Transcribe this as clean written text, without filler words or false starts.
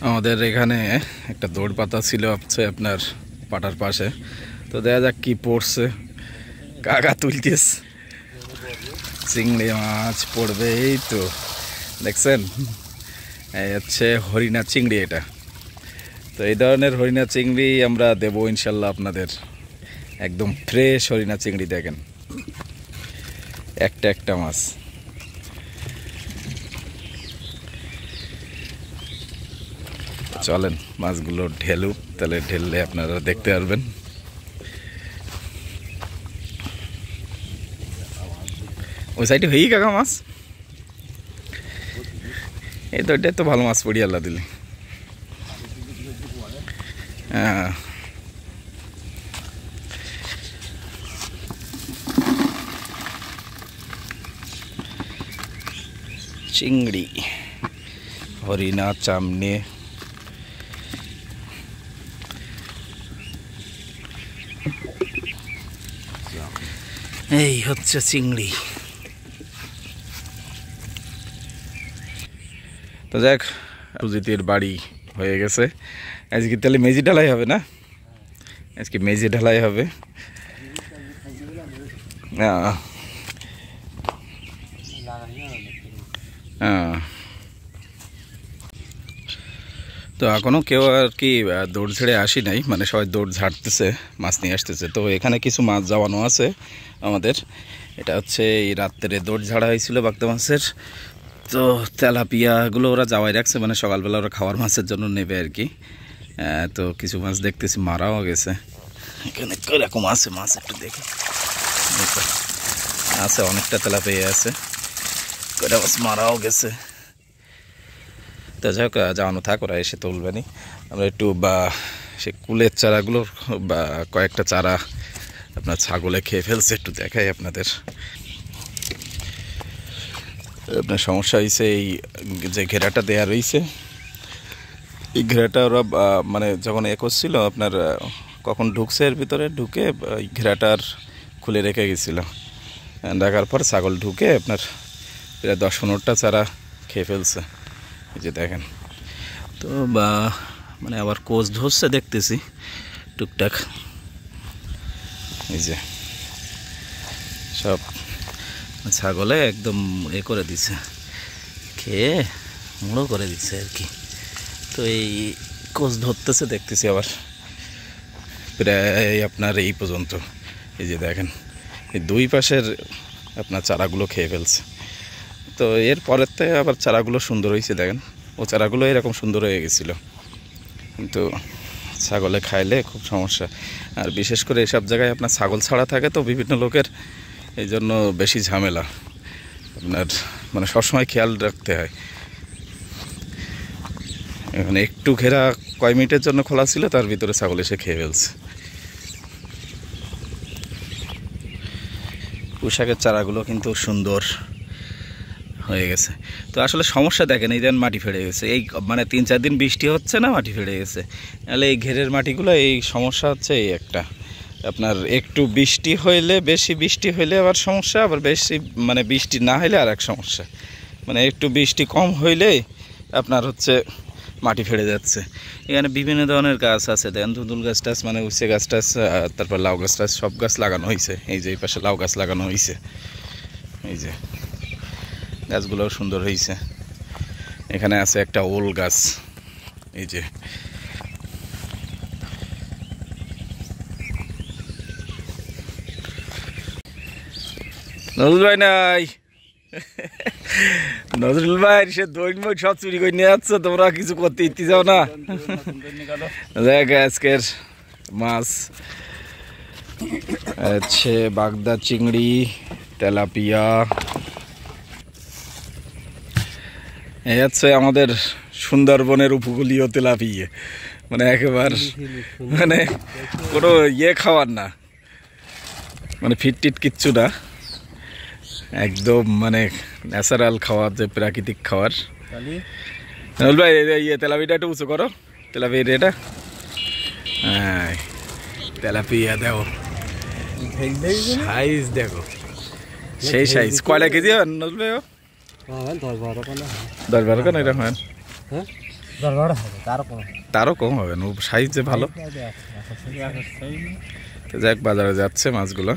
আমাদের এখানে একটা দৌড় পাতা ছিল হচ্ছে আপনার পাটার পাশে, তো দেখা যাক কি পড়ছে। কাকা তুলতেস, চিংড়ি মাছ পড়বে এই তো দেখছেন, এই হচ্ছে হরিণা চিংড়ি। এটা তো এই ধরনের হরিণা চিংড়ি আমরা দেবো ইনশাল্লাহ আপনাদের, একদম ফ্রেশ হরিণা চিংড়ি। দেখেন একটা একটা মাছ। চলেন মাছগুলো ঢেলুক, তাহলে ঢেললে আপনারা দেখতে পারবেন। ওই সাইডে হয়েই কাকা মাছ, এই তো এটাই তো ভালো মাছ পড়ি আল্লাহ দিলে। হ্যাঁ চিংড়ি, হরিণা, চামনে, এই হচ্ছে চিংড়ি। তো যাক, সুজিতের বাড়ি হয়ে গেছে। আজকে তাহলে মেজি ঢালাই হবে না? আজকে মেজি ঢালাই হবে। তো এখনও কেউ আর কি দৌড় ছেড়ে আসি নাই, মানে সবাই দৌড় ঝাড়তেছে, মাছ নিয়ে আসতেছে। তো এখানে কিছু মাছ যাওয়ানো আছে আমাদের। এটা হচ্ছে এই রাত্রে দৌড় ঝাড়া হয়েছিল বাগদা মাছের। তো তেলাপিয়াগুলো ওরা যাওয়াই রাখছে, মানে সকালবেলা ওরা খাওয়ার মাছের জন্য নেবে আর কি। তো কিছু মাছ দেখতেছি মারাও গেছে। এখানে কিরকম আছে মাছ একটু দেখি। আছে অনেকটা তেলাপিয়া আছে, কয়টা মাছ মারাও গেছে। তো যাই হোক, যাওয়ানো থাক, ওরা এসে তুলবেনি। আমরা একটু বা সে কুলের চারাগুলো বা কয়েকটা চারা আপনার ছাগলে খেয়ে ফেলছে, একটু দেখাই আপনাদের। আপনার সমস্যা হয়েছে এই যে ঘেরাটা দেয়া রয়েছে, এই ঘেরাটা ওরা মানে যখন করছিল আপনার কখন ঢুকছে এর ভিতরে, ঢুকে এই ঘেরাটার খুলে রেখে গেছিল। দেখার পর ছাগল ঢুকে আপনার প্রায় 10-15টা চারা খেয়ে ফেলছে, এই যে দেখেন। তো বা মানে আবার কোচ ধরছে দেখতেছি টুকটাক, এই যে সব ছাগলে একদম করে দিছে, খেয়ে মুড়ো করে দিচ্ছে আর কি। তো এই কোচ ধরতেছে দেখতেছি আবার প্রায় আপনার এই পর্যন্ত, এই যে দেখেন এই দুই পাশের আপনার চারাগুলো খেয়ে ফেলছে। তো এর পরের থেকে আবার চারাগুলো সুন্দর হয়েছে দেখেন, ও চারাগুলো এরকম সুন্দর হয়ে গেছিলো, কিন্তু ছাগলে খাইলে খুব সমস্যা। আর বিশেষ করে এসব জায়গায় আপনার ছাগল ছাড়া থাকে তো বিভিন্ন লোকের, এই জন্য বেশি ঝামেলা আপনার, মানে সবসময় খেয়াল রাখতে হয়। এখানে একটু ঘেরা কয় মিনিটের জন্য খোলা ছিল, তার ভিতরে ছাগল এসে খেয়ে ফেলছে। পোশাকের চারাগুলো কিন্তু সুন্দর হয়ে গেছে। তো আসলে সমস্যা দেখেন, এই দেন মাটি ফেড়ে গেছে, এই মানে 3-4 দিন বৃষ্টি হচ্ছে না, মাটি ফেড়ে গেছে। তাহলে এই ঘেরের মাটিগুলো এই সমস্যা হচ্ছে এই একটা, আপনার একটু বৃষ্টি হইলে, বেশি বৃষ্টি হইলে আবার সমস্যা, আবার বেশি মানে বৃষ্টি না হইলে আর এক সমস্যা। মানে একটু বৃষ্টি কম হইলে আপনার হচ্ছে মাটি ফেড়ে যাচ্ছে। এখানে বিভিন্ন ধরনের গাছ আছে দেখেন, ধুন্দুল গাছ টাছ, মানে উচ্ছে গাছ টাছ, তারপর লাউ গাছ টাছ, সব গাছ লাগানো হয়েছে। এই যে এই পাশে লাউ গাছ লাগানো হয়েছে, এই যে গাছগুলোও সুন্দর হয়েছে। এখানে আছে একটা ওল গাছ, এই যে নজরুল ভাই নাই, নজরুল ভাই সে দৈন মই সব চুরি করে নিয়ে যাচ্ছ, তোমরা কিছু করতে ইচ্ছি যাও না। দেখ আজকের মাছ হচ্ছে বাগদা চিংড়ি, তেলাপিয়া, এই হচ্ছে আমাদের সুন্দরবনের উপকূলীয় তেলাপিয়া, মানে একেবারে মানে কোনো খাওয়ার না, মানে ফিট টিট কিচ্ছু না, একদম মানে ন্যাচারাল খাওয়ার, যে প্রাকৃতিক খাবার। ভাই তেলাপিটা একটু উঁচু করো, তেলাপিয়া এটা, হ্যাঁ তেলাপিয়া দেখো সাইজ, দেখো সেই সাইজ। কয়টা কেজি নজরুল ভাই? 10-12 কেন এরকম, তারও কম হবে না, সাইজ যে ভালো। তো যাক, বাজারে যাচ্ছে মাছগুলো।